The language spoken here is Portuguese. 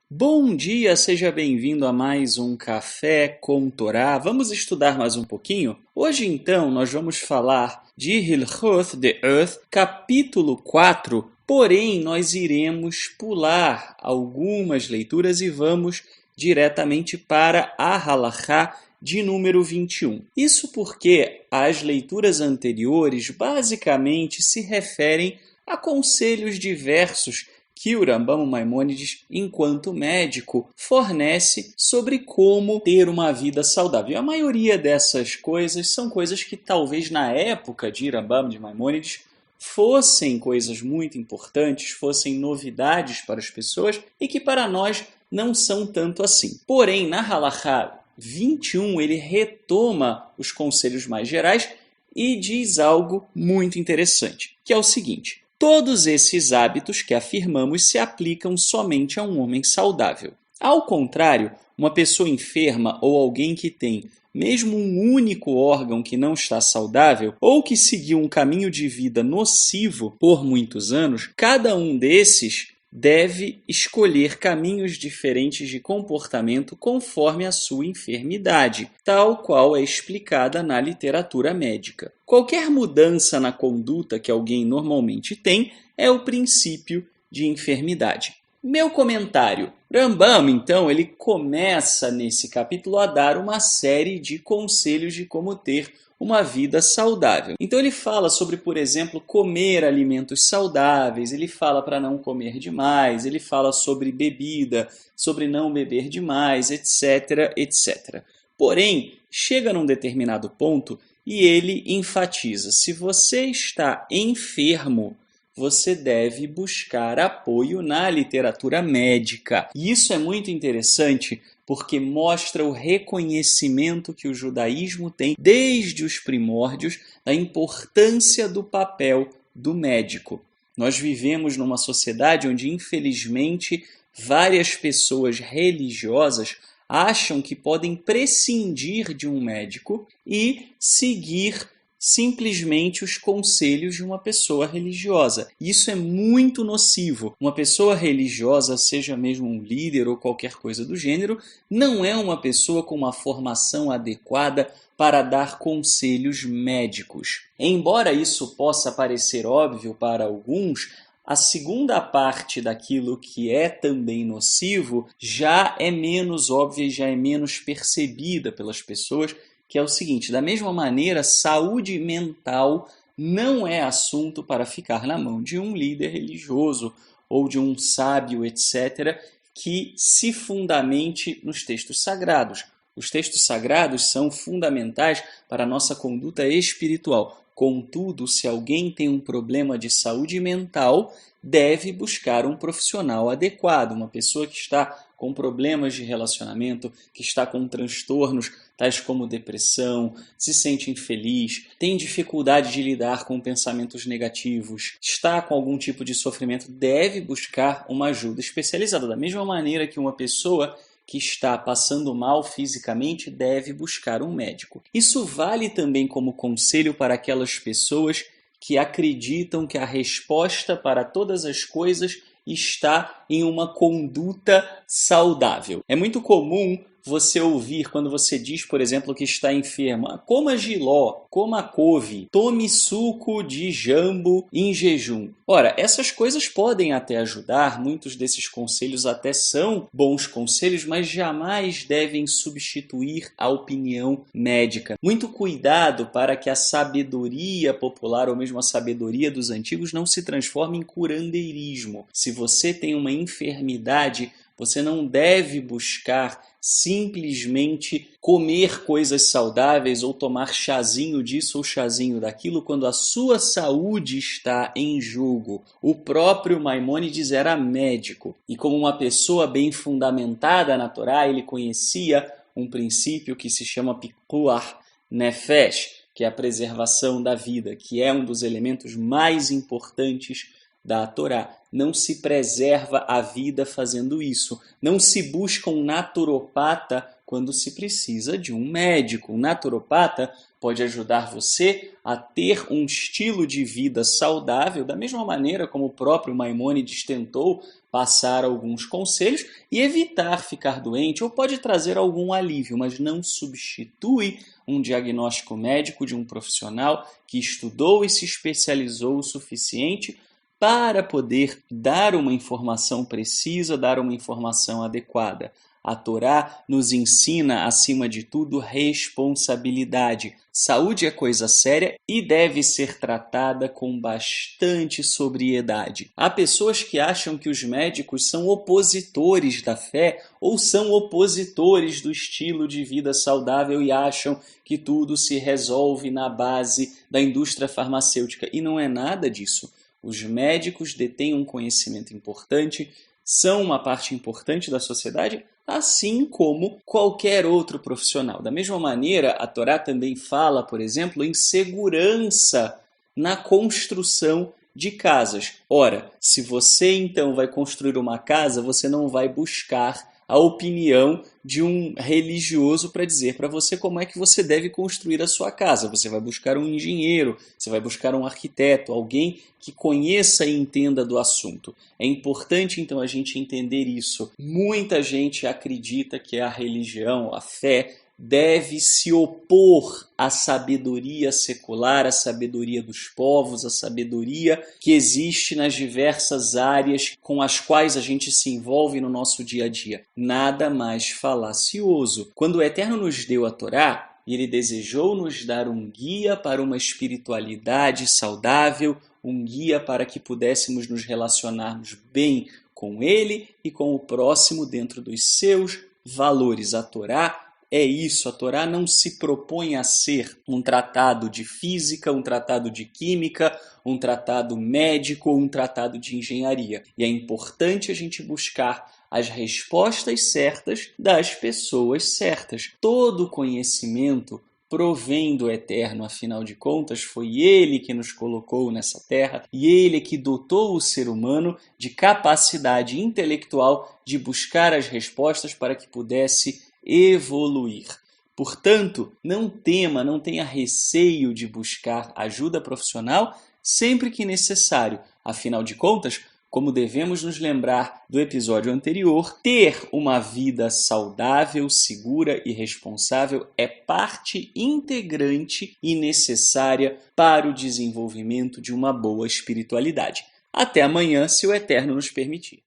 Bom dia, seja bem-vindo a mais um Café com Torá. Vamos estudar mais um pouquinho? Hoje, então, nós vamos falar de Hilchot de Earth, capítulo 4, porém, nós iremos pular algumas leituras e vamos diretamente para a Halachá de número 21. Isso porque as leituras anteriores basicamente se referem a conselhos diversos que o Rambam Maimônides, enquanto médico, fornece sobre como ter uma vida saudável. E a maioria dessas coisas são coisas que talvez na época de Rambam de Maimônides fossem coisas muito importantes, fossem novidades para as pessoas e que para nós não são tanto assim. Porém, na Halachá 21, ele retoma os conselhos mais gerais e diz algo muito interessante, que é o seguinte: todos esses hábitos que afirmamos se aplicam somente a um homem saudável. Ao contrário, uma pessoa enferma ou alguém que tem mesmo um único órgão que não está saudável ou que seguiu um caminho de vida nocivo por muitos anos, cada um desses deve escolher caminhos diferentes de comportamento conforme a sua enfermidade, tal qual é explicada na literatura médica. Qualquer mudança na conduta que alguém normalmente tem é o princípio de enfermidade. Meu comentário. Rambam, então, ele começa nesse capítulo a dar uma série de conselhos de como ter uma vida saudável. Então ele fala sobre, por exemplo, comer alimentos saudáveis, ele fala para não comer demais, ele fala sobre bebida, sobre não beber demais, etc, etc. Porém, chega num determinado ponto e ele enfatiza: se você está enfermo, você deve buscar apoio na literatura médica. E isso é muito interessante porque mostra o reconhecimento que o judaísmo tem desde os primórdios da importância do papel do médico. Nós vivemos numa sociedade onde, infelizmente, várias pessoas religiosas acham que podem prescindir de um médico e seguir simplesmente os conselhos de uma pessoa religiosa. Isso é muito nocivo. Uma pessoa religiosa, seja mesmo um líder ou qualquer coisa do gênero, não é uma pessoa com uma formação adequada para dar conselhos médicos. Embora isso possa parecer óbvio para alguns, a segunda parte daquilo que é também nocivo já é menos óbvia e já é menos percebida pelas pessoas, que é o seguinte: da mesma maneira, saúde mental não é assunto para ficar na mão de um líder religioso ou de um sábio, etc., que se fundamente nos textos sagrados. Os textos sagrados são fundamentais para a nossa conduta espiritual. Contudo, se alguém tem um problema de saúde mental, deve buscar um profissional adequado, uma pessoa que está com problemas de relacionamento, que está com transtornos tais como depressão, se sente infeliz, tem dificuldade de lidar com pensamentos negativos, está com algum tipo de sofrimento, deve buscar uma ajuda especializada. Da mesma maneira que uma pessoa que está passando mal fisicamente deve buscar um médico. Isso vale também como conselho para aquelas pessoas que acreditam que a resposta para todas as coisas está em uma conduta saudável. É muito comum você ouvir quando você diz, por exemplo, que está enfermo: coma jiló, coma couve, tome suco de jambo em jejum. Ora, essas coisas podem até ajudar, muitos desses conselhos até são bons conselhos, mas jamais devem substituir a opinião médica. Muito cuidado para que a sabedoria popular ou mesmo a sabedoria dos antigos não se transforme em curandeirismo. Se você tem uma enfermidade, você não deve buscar simplesmente comer coisas saudáveis ou tomar chazinho disso ou chazinho daquilo quando a sua saúde está em jogo. O próprio Maimônides era médico e, como uma pessoa bem fundamentada na Torá, ele conhecia um princípio que se chama Pikuach Nefesh, que é a preservação da vida, que é um dos elementos mais importantes da Torá. Não se preserva a vida fazendo isso. Não se busca um naturopata quando se precisa de um médico. Um naturopata pode ajudar você a ter um estilo de vida saudável, da mesma maneira como o próprio Maimônides tentou passar alguns conselhos e evitar ficar doente, ou pode trazer algum alívio, mas não substitui um diagnóstico médico de um profissional que estudou e se especializou o suficiente para poder dar uma informação precisa, dar uma informação adequada. A Torá nos ensina, acima de tudo, responsabilidade. Saúde é coisa séria e deve ser tratada com bastante sobriedade. Há pessoas que acham que os médicos são opositores da fé ou são opositores do estilo de vida saudável e acham que tudo se resolve na base da indústria farmacêutica. E não é nada disso. Os médicos detêm um conhecimento importante, são uma parte importante da sociedade, assim como qualquer outro profissional. Da mesma maneira, a Torá também fala, por exemplo, em segurança na construção de casas. Ora, se você então vai construir uma casa, você não vai buscar a opinião de um religioso para dizer para você como é que você deve construir a sua casa. Você vai buscar um engenheiro, você vai buscar um arquiteto, alguém que conheça e entenda do assunto. É importante então a gente entender isso. Muita gente acredita que a religião, a fé, deve se opor à sabedoria secular, à sabedoria dos povos, à sabedoria que existe nas diversas áreas com as quais a gente se envolve no nosso dia a dia. Nada mais falacioso. Quando o Eterno nos deu a Torá, ele desejou nos dar um guia para uma espiritualidade saudável, um guia para que pudéssemos nos relacionarmos bem com ele e com o próximo dentro dos seus valores. A Torá é isso, a Torá não se propõe a ser um tratado de física, um tratado de química, um tratado médico ou um tratado de engenharia. E é importante a gente buscar as respostas certas das pessoas certas. Todo conhecimento provém do Eterno, afinal de contas, foi Ele que nos colocou nessa terra e Ele que dotou o ser humano de capacidade intelectual de buscar as respostas para que pudesse evoluir. Portanto, não tema, não tenha receio de buscar ajuda profissional sempre que necessário. Afinal de contas, como devemos nos lembrar do episódio anterior, ter uma vida saudável, segura e responsável é parte integrante e necessária para o desenvolvimento de uma boa espiritualidade. Até amanhã, se o Eterno nos permitir.